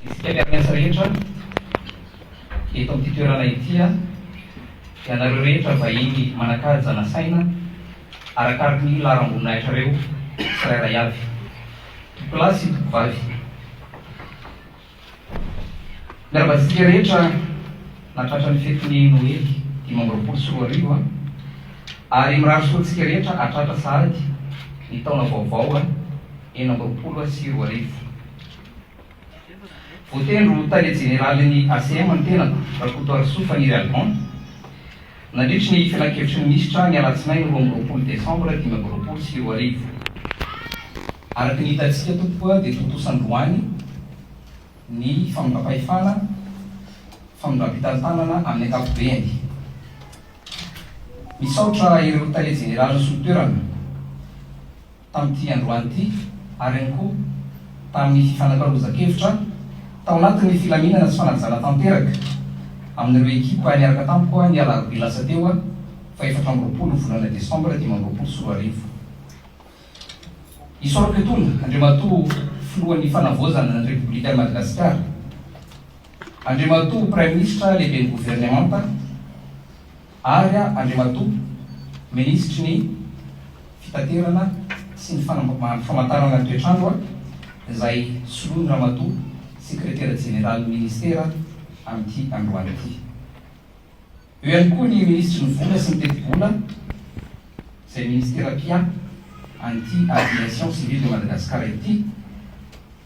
isika miaramiasa rehetra eto amin'ity toerana ity a ianareo rehetra vahiny manakaja na saina arakaraky ny laharam-boninahitra reo tsirairay avy tokolasy tokovavy miara-batsika rehetra natratra ny fetiny Noely 2024 ary mirary soatsika rehetra atratra sahady ny taona vaovao 2024 voatendro tany jeneraly ny ACM ny tenako Rakotoarisoa Faniry Albon nandritry ny fialan-kevitry ny minisitra ny alatsinainy 20 Desambra 2024 araky ny hitantsika tokoa dia tontosandroany ny famindram-pahefana famindram-pitantanana amin'ny ankapobeny misaotra ireo tany jeneraly sotoerana tamin'ity androany ity ary ihany koa tamin'ny fifanankarozan-kevitra tao anatin'ny filaminana sy fanajana tanteraka amin'ireo ekipa niaraka tamiko ny alarobia lasa teo fa 14 volana Desambra 2024 isorako etona Andriamatoa filohan'ny fanavozana ny Repoblika ny Madagasikara Andriamatoa Prime Ministre lehibe ny gouvernemanta ary Andriamatoa ministry ny fitaterana sy ny famantarana ny toetrandro izay soloany Ramatoa secrétaire général ministère amin'ity androany ity eo ihany koa ny ministry ny vola sy ny teti-bola izay ministère PIA an'ity aviation civile de Madagasikara ity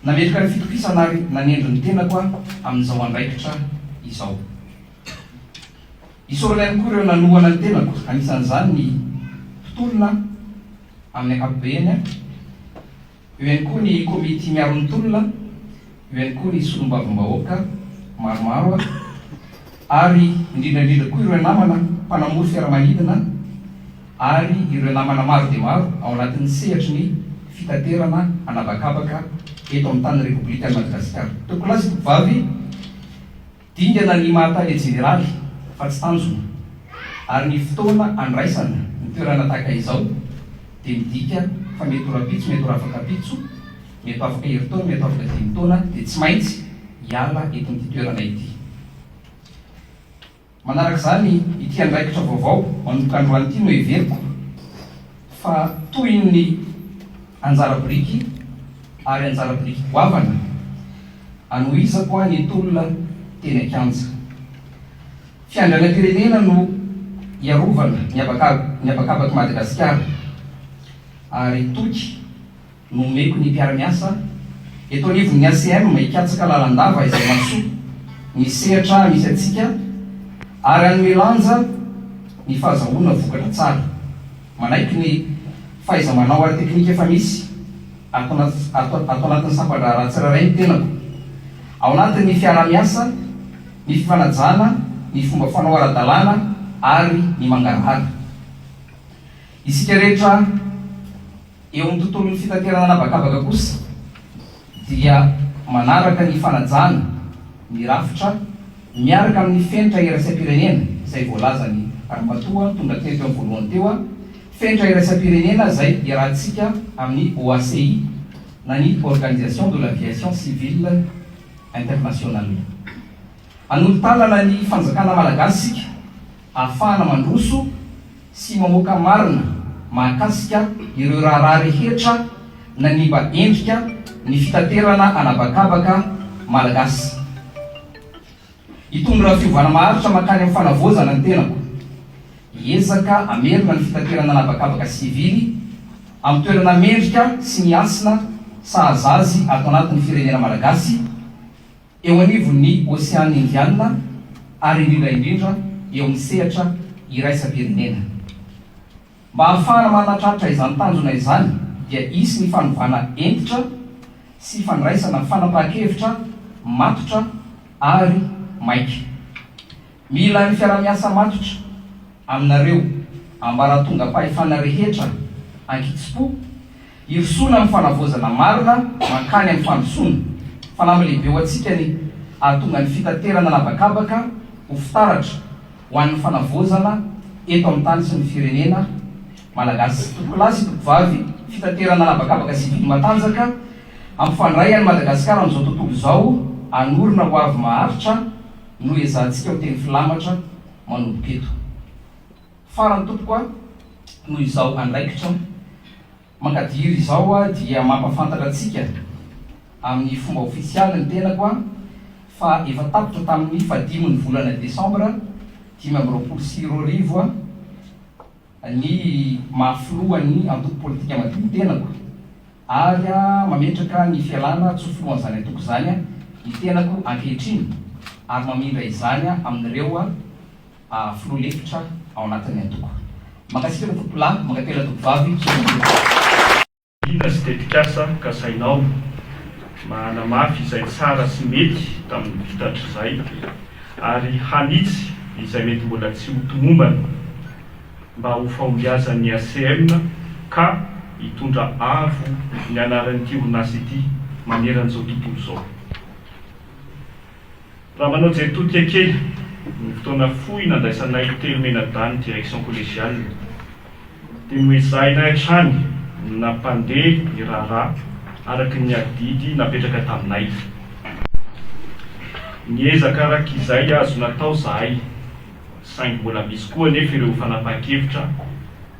nametraka ny fitopisana ary nanendro ny tenako amin'izao andraikitra izao isorana ihany koa ireo nanohana ny tenako anisan'izany ny mpitolona amin'ny ankapobeny eo ihany koa ny komity miaro ny tolona eo ihany koa ny solom-bavim-bahoaka maromaro ary indrindrandrindra koa ireo namana mpanamory fiaramanidina ary ireo namana maro dia maro ao anatin'ny sehatry ny fitaterana anabakabaka eto amin'ny tany Repoblika ny Madagasikara tokolasy tokovavy dingana ny mahatany jeneraly fa tsy tanjona ary ny fotoana andraisana ny toerana tahaka izao dia midika fa mety ora-pitso mety ora-afaka-pitso mety afaka herintaona mety afaka 5 taona dia tsy maintsy hiala eto amin'ity toerana ity manaraka izany ity andraikitra vaovao manomboka androany ity no heveriko fa toy ny anjara-biriky ary anjara-biriky goavana anohizako ny tolona teny Akanja fiandrianam-pirenena no iarovana ny abakabaky Madagasikara ary toky nomeko ny mpiara-miasa eto anivon'ny ACM mahikatsaka lalandava izay masoa ny sehatra misy atsika ary anome lanja ny fahazahoana vokatra tsara manaiky ny fahaiza-manao ary teknika efa misy ato anatin'ny sampandraharaha tsirairay ny tenako ao anatin'ny fiara-miasa ny fifanajana ny fomba fanao ara-dalàna ary ny mangarahara isika rehetra eo amin'ny tontolon'ny fitaterana anabakabaka kosa dia manaraka ny fanajana ny rafitra miaraka amin'ny fenitra iraisam-pirenena izay voalaza ny Ramatoa tonga teto amin'ny voalohany teo fenitra iraisam-pirenena izay iarahantsika amin'ny OACI na ny Organisation de l'Aviation Civile Internationale anolotanana ny fanjakana malagasy sika ahafahana mandroso sy mamoaka marina mahakasika ireo raharaha rehetra na ny mba endrika ny fitaterana anabakabaka malagasy itondra fiovana maharitra makany amin'ny fanavozana ny tenako hiezaka amerina ny fitaterana anabakabaka sivily amin'ny toerana mendrika sy miasina sahazazy ato anatin'ny firenena malagasy eo anivon'ny Oceane Indiana ary indrindraindrindra eo amin'ny sehatra iraisam-pirenena mba ahafahana manatratra izany tanjona izany dia isy ny fanovana entitra sy fandraisana fanapahan-kevitra matotra ary maiky mila ny fiara-miasa matotra aminareo ambaratonga-pahefana rehetra ankitsy-po irosoana amin'ny fanavozana marina mankany amin'ny fandrosoana fanamy lehibe ho antsika ny ahatonga ny fitaterana anabakabaka ho fitaratra ho an'ny fanavozana eto amin'ny tany sy ny firenena malagasy tokolasy tokovavy fitaterana anabakabaka sivily matanjaka amin'ny fandray any Madagasikara amin'izao tontolo izao anorona ho avy maharitra no ezantsika ho teny filamatra manomboka eto. Farany tompoka noho izao andraikitra mankadiry izao dia mampafantatra atsika amin'ny fomba ofisialy ny tenako fa efa tapitra tamin'ny 15 volana Desambra 2024 ny mahafloan'ny antoko politika madio tenako ary mametraka ny fialana tsofloan'izany antoko zany ny tenako ankehitriny ary mamindra izany amin'ireo filoa-lefitra ao anatin'ny antoko. Makasitraka tompolahy, mankapela tompovavy. Ina sy tetikasa ka sainao manamafy izay tsara sy mety tamin'ny vitatra izay ary hanitsy izay mety mbola tsy hotomombana mba ho fahombiazan'ny ACM ka hitondra avo ny anaran'ity orinasa ity maneran'izao tontolo izao. Raha manao jery kely ny fotoana fohy nandraisanay telo-menadany direction collégiale dia noezahinay hatrany nampandeha ny raharaha araky ny adidy napetraka taminay. Niezaka araka izay azo natao zahay saingy mbola misy koa nefa ireo fanapahan-kevitra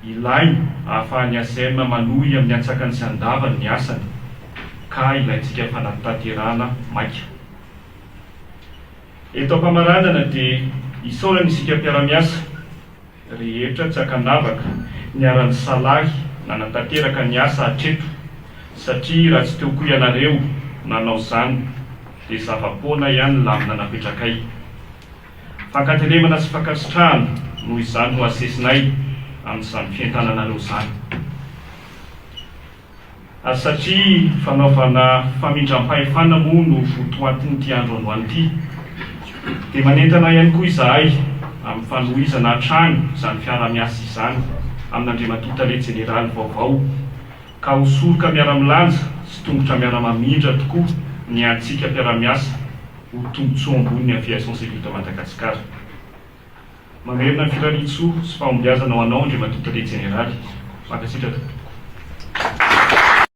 ilainy ahafahan'ny ACM manohy amin'ny atsakany sy andavany ny asany ka ilaintsika fanatanterahana maika. Eto am-pamaranana dia isaorana isika mpiara-miasa rehetra tsakan-davaka niaran'ny salahy nanatanteraka ny asa hatreto satria raha tsy teo koa ianareo nanao zany dia zava-poana ihany lamina napetrakay. Fankateremana sy fankasitrahana noho izany no asesinay amin'izany fientananareo zany. Satria fanaovana famindram-pahefana moa no votoatin'ity andro androany ity dia manentana ihany koa izahay amin'ny fanohizana hatrany izany fiara-miasa izany amin'Andriamatoa Jeneraly vaovao ka hosoroka miara-milanja sy tongotra miara-mamindra tokoa ny antsika mpiara-miasa ho tombotsoa ambony aviation civile de Madagasikara. Mamerina ny firarian-tsoa sy fahombiazana ho anao Andriamatoa Jeneraly. Mankasitraka.